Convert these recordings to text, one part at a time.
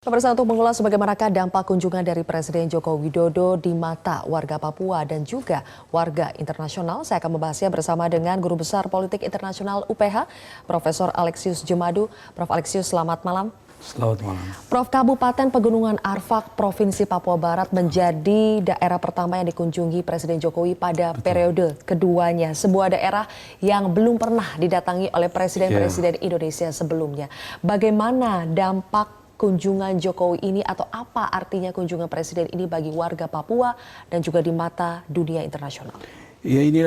Pemirsa, untuk mengulas bagaimanakah dampak kunjungan dari Presiden Joko Widodo di mata warga Papua dan juga warga internasional, saya akan membahasnya bersama dengan Guru Besar Politik Internasional UPH, Profesor Alexius Jemadu. Prof. Alexius, selamat malam. Selamat malam. Prof, Kabupaten Pegunungan Arfak, Provinsi Papua Barat menjadi daerah pertama yang dikunjungi Presiden Jokowi pada periode keduanya. Sebuah daerah yang belum pernah didatangi oleh presiden-presiden Indonesia sebelumnya. Bagaimana dampak kunjungan Jokowi ini atau apa artinya kunjungan Presiden ini bagi warga Papua dan juga di mata dunia internasional? Ya, ini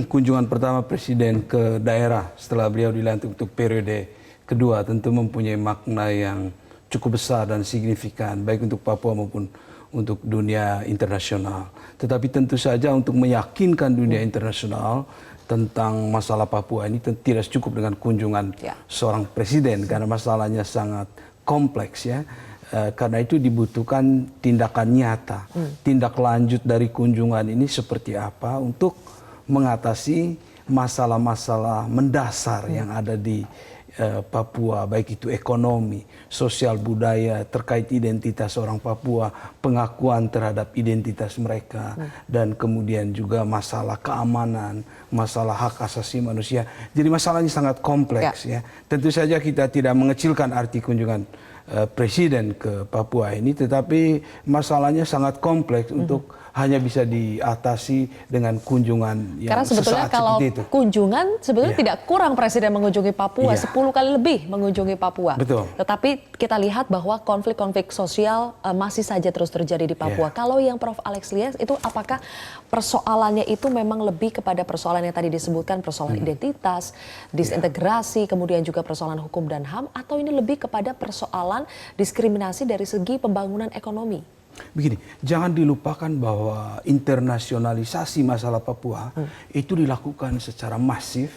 kunjungan pertama Presiden ke daerah setelah beliau dilantik untuk periode kedua, tentu mempunyai makna yang cukup besar dan signifikan baik untuk Papua maupun untuk dunia internasional. Tetapi tentu saja untuk meyakinkan dunia internasional tentang masalah Papua ini tidak cukup dengan kunjungan seorang presiden karena masalahnya sangat kompleks ya. Karena itu dibutuhkan tindakan nyata, tindak lanjut dari kunjungan ini seperti apa untuk mengatasi masalah-masalah mendasar yang ada di Papua, baik itu ekonomi, sosial, budaya, terkait identitas orang Papua, pengakuan terhadap identitas mereka, dan kemudian juga masalah keamanan, masalah hak asasi manusia. Jadi masalahnya sangat kompleks ya. Tentu saja kita tidak mengecilkan arti kunjungan Presiden ke Papua ini, tetapi masalahnya sangat kompleks untuk hanya bisa diatasi dengan kunjungan yang karena sebetulnya kalau kunjungan sebetulnya tidak kurang Presiden mengunjungi Papua, 10 kali lebih mengunjungi Papua. Betul. Tetapi kita lihat bahwa konflik-konflik sosial masih saja terus terjadi di Papua. Kalau yang Prof. Alex lihat itu apakah persoalannya itu memang lebih kepada persoalan yang tadi disebutkan, persoalan identitas, disintegrasi, kemudian juga persoalan hukum dan HAM, atau ini lebih kepada persoalan diskriminasi dari segi pembangunan ekonomi? Begini, jangan dilupakan bahwa internasionalisasi masalah Papua itu dilakukan secara masif,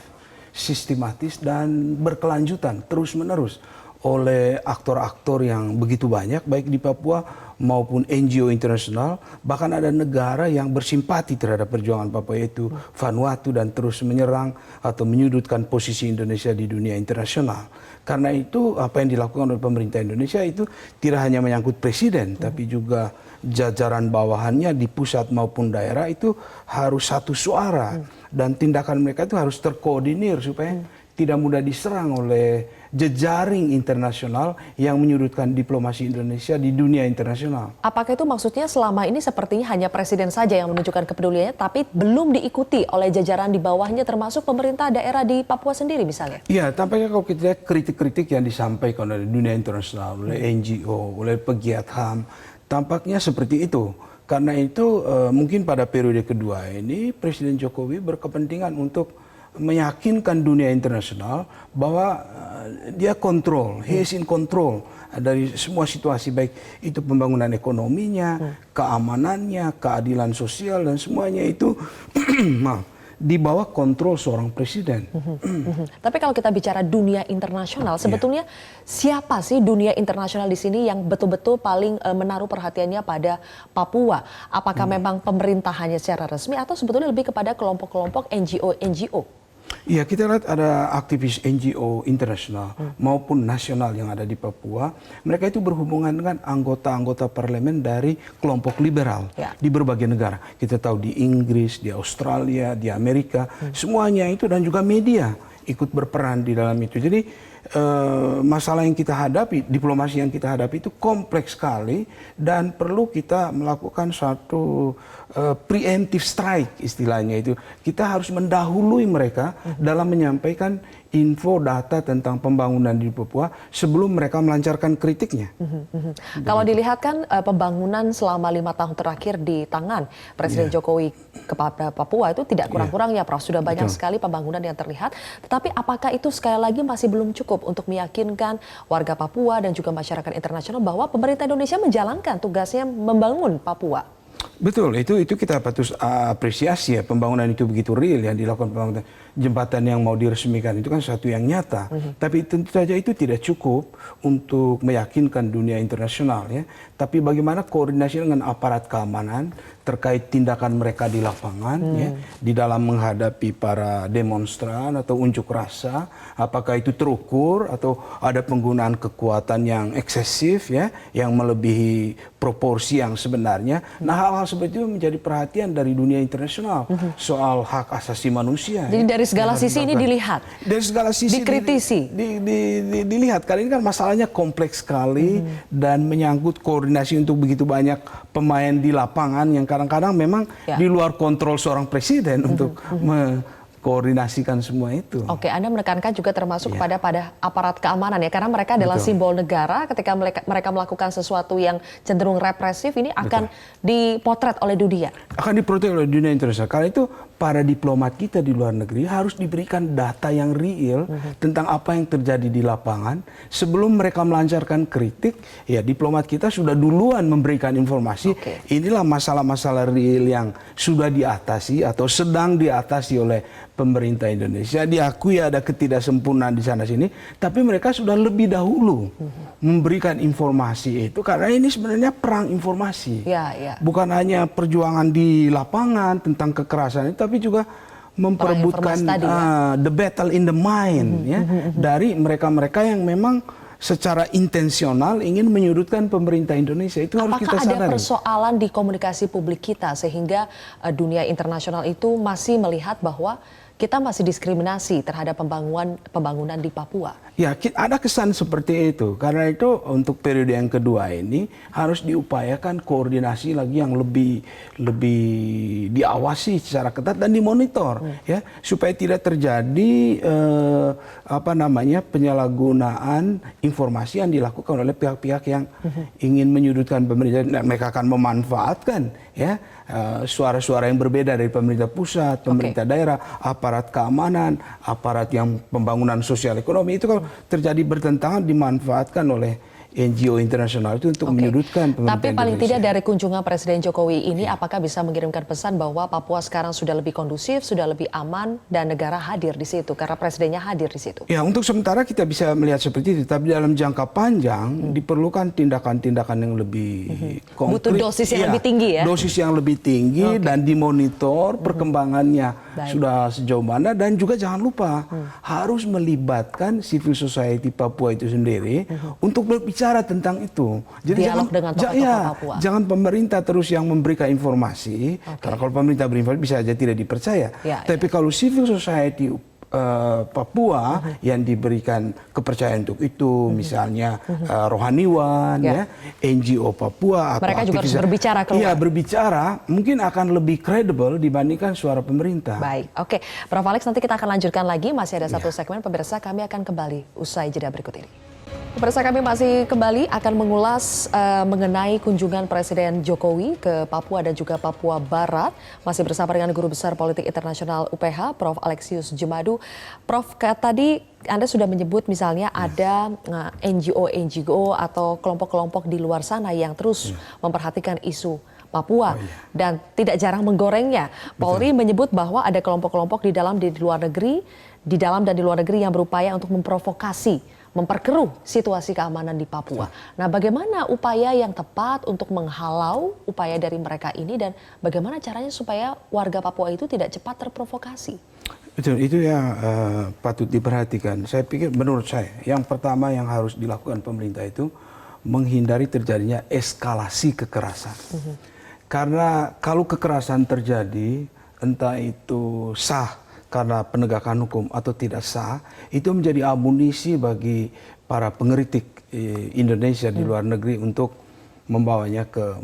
sistematis, dan berkelanjutan terus-menerus oleh aktor-aktor yang begitu banyak, baik di Papua maupun NGO internasional. Bahkan ada negara yang bersimpati terhadap perjuangan Papua, yaitu Vanuatu, dan terus menyerang atau menyudutkan posisi Indonesia di dunia internasional. Karena itu apa yang dilakukan oleh pemerintah Indonesia itu tidak hanya menyangkut presiden, tapi juga jajaran bawahannya di pusat maupun daerah itu harus satu suara. Dan tindakan mereka itu harus terkoordinir supaya tidak mudah diserang oleh jejaring internasional yang menyudutkan diplomasi Indonesia di dunia internasional. Apakah itu maksudnya selama ini sepertinya hanya presiden saja yang menunjukkan kepeduliannya, tapi belum diikuti oleh jajaran di bawahnya termasuk pemerintah daerah di Papua sendiri misalnya? Iya, tampaknya kalau kita lihat kritik-kritik yang disampaikan oleh dunia internasional, oleh NGO, oleh pegiat HAM, tampaknya seperti itu. Karena itu mungkin pada periode kedua ini Presiden Jokowi berkepentingan untuk meyakinkan dunia internasional bahwa dia kontrol, he is in control dari semua situasi, baik itu pembangunan ekonominya, keamanannya, keadilan sosial, dan semuanya itu di bawah kontrol seorang presiden. Tapi kalau kita bicara dunia internasional, sebetulnya siapa sih dunia internasional di sini yang betul-betul paling menaruh perhatiannya pada Papua? Apakah memang pemerintahannya secara resmi atau sebetulnya lebih kepada kelompok-kelompok NGO? Iya, kita lihat ada aktivis NGO internasional maupun nasional yang ada di Papua. Mereka itu berhubungan dengan anggota-anggota parlemen dari kelompok liberal di berbagai negara. Kita tahu di Inggris, di Australia, di Amerika, semuanya itu, dan juga media ikut berperan di dalam itu. Jadi masalah yang kita hadapi, diplomasi yang kita hadapi itu kompleks sekali dan perlu kita melakukan satu preemptive strike istilahnya itu. Kita harus mendahului mereka dalam menyampaikan info data tentang pembangunan di Papua sebelum mereka melancarkan kritiknya. Kalau dilihat kan pembangunan selama 5 tahun terakhir di tangan Presiden Jokowi kepada Papua itu tidak kurang-kurangnya, Prof. Sudah banyak sekali pembangunan yang terlihat. Tetapi apakah itu sekali lagi masih belum cukup untuk meyakinkan warga Papua dan juga masyarakat internasional bahwa pemerintah Indonesia menjalankan tugasnya membangun Papua? Betul, itu kita patut apresiasi ya, pembangunan itu begitu real yang dilakukan, pembangunan jembatan yang mau diresmikan itu kan satu yang nyata. Tapi tentu saja itu tidak cukup untuk meyakinkan dunia internasional ya. Tapi bagaimana koordinasi dengan aparat keamanan terkait tindakan mereka di lapangan ya, di dalam menghadapi para demonstran atau unjuk rasa, apakah itu terukur atau ada penggunaan kekuatan yang eksesif ya, yang melebihi proporsi yang sebenarnya. Nah, hal-hal seperti itu menjadi perhatian dari dunia internasional soal hak asasi manusia. Jadi ya, dari segala yang sisi ini dilihat, dari segala sisi dikritisi, dilihat. Karena ini kan masalahnya kompleks sekali dan menyangkut koordinasi untuk begitu banyak pemain di lapangan yang kadang-kadang memang di luar kontrol seorang presiden untuk mengkoordinasikan semua itu. Oke, Anda menekankan juga termasuk pada aparat keamanan ya, karena mereka adalah simbol negara. Ketika mereka melakukan sesuatu yang cenderung represif, ini akan dipotret oleh dunia. Akan dipotret oleh dunia internasional. Karena itu para diplomat kita di luar negeri harus diberikan data yang real tentang apa yang terjadi di lapangan. Sebelum mereka melancarkan kritik, ya diplomat kita sudah duluan memberikan informasi. Inilah masalah-masalah real yang sudah diatasi atau sedang diatasi oleh pemerintah Indonesia. Diakui ada ketidaksempurnaan di sana-sini, tapi mereka sudah lebih dahulu memberikan informasi itu, karena ini sebenarnya perang informasi. Bukan hanya perjuangan di lapangan tentang kekerasan itu, tapi juga memperebutkan the battle in the mind ya, dari mereka-mereka yang memang secara intensional ingin menyudutkan pemerintah Indonesia. Itu harus kita sadari. Apakah ada persoalan di komunikasi publik kita sehingga dunia internasional itu masih melihat bahwa kita masih diskriminasi terhadap pembangunan di Papua? Ya, ada kesan seperti itu. Karena itu untuk periode yang kedua ini harus diupayakan koordinasi lagi yang lebih diawasi secara ketat dan dimonitor ya, supaya tidak terjadi penyalahgunaan informasi yang dilakukan oleh pihak-pihak yang ingin menyudutkan pemerintah. Mereka akan memanfaatkan ya suara-suara yang berbeda dari pemerintah pusat, pemerintah daerah, aparat keamanan, aparat yang pembangunan sosial ekonomi. Itu kalau terjadi bertentangan dimanfaatkan oleh NGO internasional itu untuk menyudutkan pemerintah Tapi paling Indonesia. tidak dari kunjungan Presiden Jokowi ini, apakah bisa mengirimkan pesan bahwa Papua sekarang sudah lebih kondusif, sudah lebih aman, dan negara hadir di situ karena presidennya hadir di situ? Ya, untuk sementara kita bisa melihat seperti itu, tapi dalam jangka panjang diperlukan tindakan-tindakan yang lebih konkret. Butuh dosis yang lebih tinggi ya? Dosis yang lebih tinggi dan dimonitor perkembangannya sudah sejauh mana, dan juga jangan lupa harus melibatkan civil society Papua itu sendiri untuk berbicara tentang itu. Jadi jangan pemerintah terus yang memberikan informasi, karena kalau pemerintah berinformasi bisa saja tidak dipercaya. Tapi kalau civil society Papua yang diberikan kepercayaan untuk itu, misalnya rohaniwan, NGO Papua, mereka juga harus berbicara keluar. Iya, berbicara mungkin akan lebih kredibel dibandingkan suara pemerintah. Baik, oke, Prof. Alex, nanti kita akan lanjutkan lagi. Masih ada satu segmen, pemirsa. Kami akan kembali usai jeda berikut ini. Pemirsa, kami masih kembali akan mengulas mengenai kunjungan Presiden Jokowi ke Papua dan juga Papua Barat. Masih bersama dengan Guru Besar Politik Internasional UPH, Prof. Alexius Jemadu. Prof, tadi Anda sudah menyebut misalnya ada NGO atau kelompok-kelompok di luar sana yang terus memperhatikan isu Papua dan tidak jarang menggorengnya. Polri menyebut bahwa ada kelompok-kelompok di dalam dan di luar negeri yang berupaya untuk memprovokasi, memperkeruh situasi keamanan di Papua. Nah, bagaimana upaya yang tepat untuk menghalau upaya dari mereka ini, dan bagaimana caranya supaya warga Papua itu tidak cepat terprovokasi? Betul, itu yang patut diperhatikan. Saya pikir, menurut saya, yang pertama yang harus dilakukan pemerintah itu menghindari terjadinya eskalasi kekerasan. Karena kalau kekerasan terjadi, entah itu sah karena penegakan hukum atau tidak sah, itu menjadi amunisi bagi para pengkritik Indonesia di luar negeri untuk membawanya ke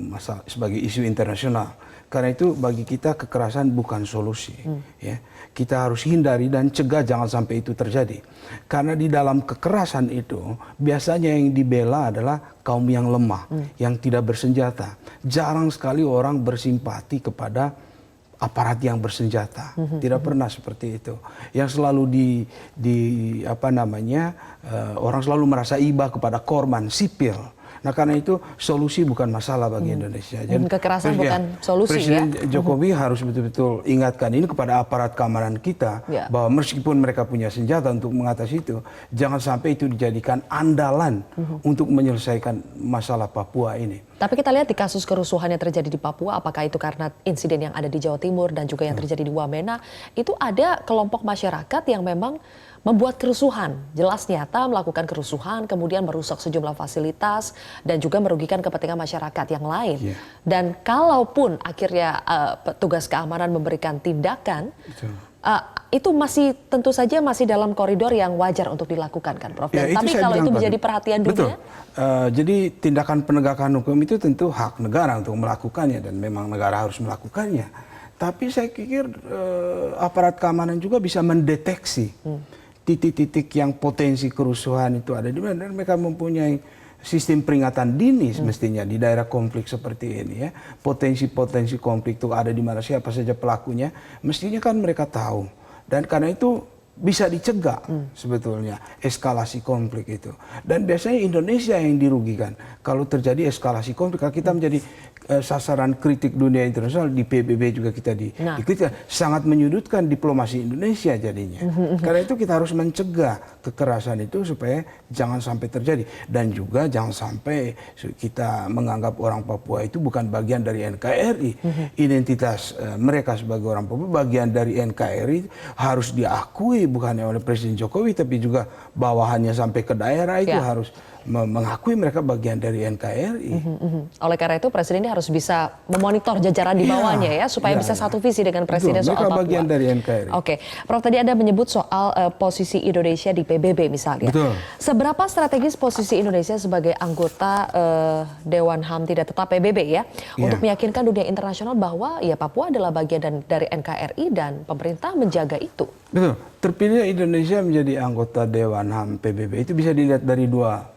sebagai isu internasional. Karena itu bagi kita kekerasan bukan solusi. Ya. Kita harus hindari dan cegah jangan sampai itu terjadi. Karena di dalam kekerasan itu biasanya yang dibela adalah kaum yang lemah, yang tidak bersenjata. Jarang sekali orang bersimpati kepada aparat yang bersenjata. Tidak pernah seperti itu. Yang selalu orang selalu merasa iba kepada korban sipil Nah karena itu solusi bukan masalah bagi Indonesia. Jadi, Kekerasan bukan solusi Presiden ya. Jokowi harus betul-betul ingatkan ini kepada aparat keamanan kita Ya. bahwa meskipun mereka punya senjata untuk mengatasi itu, jangan sampai itu dijadikan andalan untuk menyelesaikan masalah Papua ini. Tapi kita lihat di kasus kerusuhan yang terjadi di Papua, apakah itu karena insiden yang ada di Jawa Timur dan juga yang terjadi di Wamena, itu ada kelompok masyarakat yang memang membuat kerusuhan, jelas nyata melakukan kerusuhan, kemudian merusak sejumlah fasilitas dan juga merugikan kepentingan masyarakat yang lain. Yeah. Dan kalaupun akhirnya petugas keamanan memberikan tindakan, itu masih tentu saja masih dalam koridor yang wajar untuk dilakukan kan, Prof. Ya, Tapi kalau itu menjadi perhatian betul. dunia, Jadi tindakan penegakan hukum itu tentu hak negara untuk melakukannya dan memang negara harus melakukannya. Tapi saya pikir aparat keamanan juga bisa mendeteksi titik-titik yang potensi kerusuhan itu ada di mana, dan mereka mempunyai sistem peringatan dini semestinya di daerah konflik seperti ini ya. Potensi-potensi konflik itu ada di mana, siapa saja pelakunya, mestinya kan mereka tahu. Dan karena itu bisa dicegah sebetulnya eskalasi konflik itu. Dan biasanya Indonesia yang dirugikan kalau terjadi eskalasi konflik. Kalau kita menjadi sasaran kritik dunia internasional, di PBB juga kita dikritik, sangat menyudutkan diplomasi Indonesia jadinya. Karena itu kita harus mencegah kekerasan itu supaya jangan sampai terjadi. Dan juga jangan sampai kita menganggap orang Papua itu bukan bagian dari NKRI. Identitas mereka sebagai orang Papua bagian dari NKRI harus diakui, bukan oleh Presiden Jokowi, tapi juga bawahannya sampai ke daerah itu harus mengakui mereka bagian dari NKRI. Oleh karena itu Presiden ini harus bisa memonitor jajaran di bawahnya ya, supaya bisa satu visi dengan Presiden soal mereka Papua. bagian dari NKRI. Oke, Prof, tadi Anda menyebut soal posisi Indonesia di PBB misalnya. Betul. Seberapa strategis posisi Indonesia sebagai anggota Dewan HAM tidak tetap PBB ya, untuk meyakinkan dunia internasional bahwa ya Papua adalah bagian dari NKRI dan pemerintah menjaga itu? Betul. Terpilihnya Indonesia menjadi anggota Dewan HAM PBB itu bisa dilihat dari dua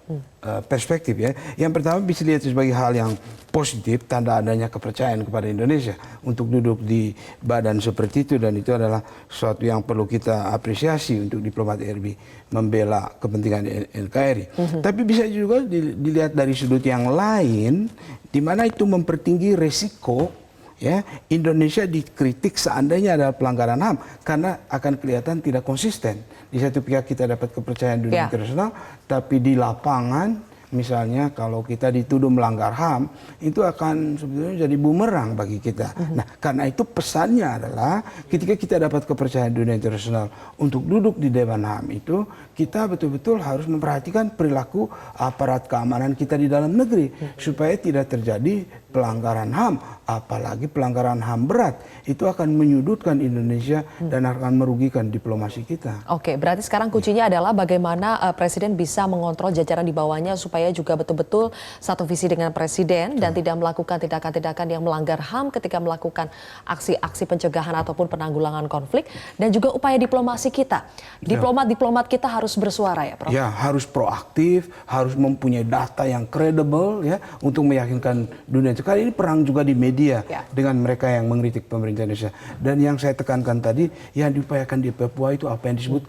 perspektif ya. Yang pertama bisa dilihat sebagai hal yang positif, tanda adanya kepercayaan kepada Indonesia untuk duduk di badan seperti itu, dan itu adalah sesuatu yang perlu kita apresiasi untuk diplomat RI membela kepentingan NKRI. Tapi bisa juga dilihat dari sudut yang lain, di mana itu mempertinggi resiko ya Indonesia dikritik seandainya ada pelanggaran HAM, karena akan kelihatan tidak konsisten. Di satu pihak kita dapat kepercayaan dunia internasional, tapi di lapangan misalnya kalau kita dituduh melanggar HAM, itu akan sebetulnya jadi bumerang bagi kita. Nah, karena itu pesannya adalah ketika kita dapat kepercayaan dunia internasional untuk duduk di Dewan HAM itu, kita betul-betul harus memperhatikan perilaku aparat keamanan kita di dalam negeri supaya tidak terjadi pelanggaran HAM, apalagi pelanggaran HAM berat. Itu akan menyudutkan Indonesia dan akan merugikan diplomasi kita. Oke, berarti sekarang kuncinya adalah bagaimana Presiden bisa mengontrol jajaran di bawahnya supaya juga betul-betul satu visi dengan Presiden dan tidak melakukan tindakan-tindakan yang melanggar HAM ketika melakukan aksi-aksi pencegahan ataupun penanggulangan konflik, dan juga upaya diplomasi kita. Diplomat-diplomat kita harus bersuara ya, Prof? Ya, harus proaktif, harus mempunyai data yang kredibel ya untuk meyakinkan dunia. Kali ini perang juga di media dengan mereka yang mengkritik pemerintah Indonesia. Dan yang saya tekankan tadi, yang diupayakan di Papua itu apa yang disebut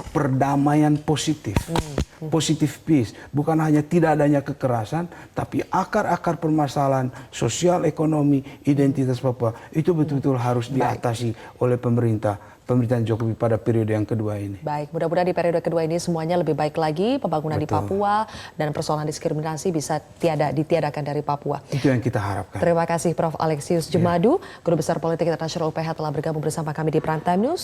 perdamaian positif. Positif peace. Bukan hanya tidak adanya kekerasan, tapi akar-akar permasalahan sosial, ekonomi, identitas Papua itu betul-betul harus diatasi oleh pemerintahan Jokowi pada periode yang kedua ini. Baik, mudah-mudahan di periode kedua ini semuanya lebih baik lagi, pembangunan di Papua dan persoalan diskriminasi bisa ditiadakan dari Papua. Itu yang kita harapkan. Terima kasih Prof. Alexius Jemadu, Guru Besar Politik Internasional UPH telah bergabung bersama kami di Prime Time News.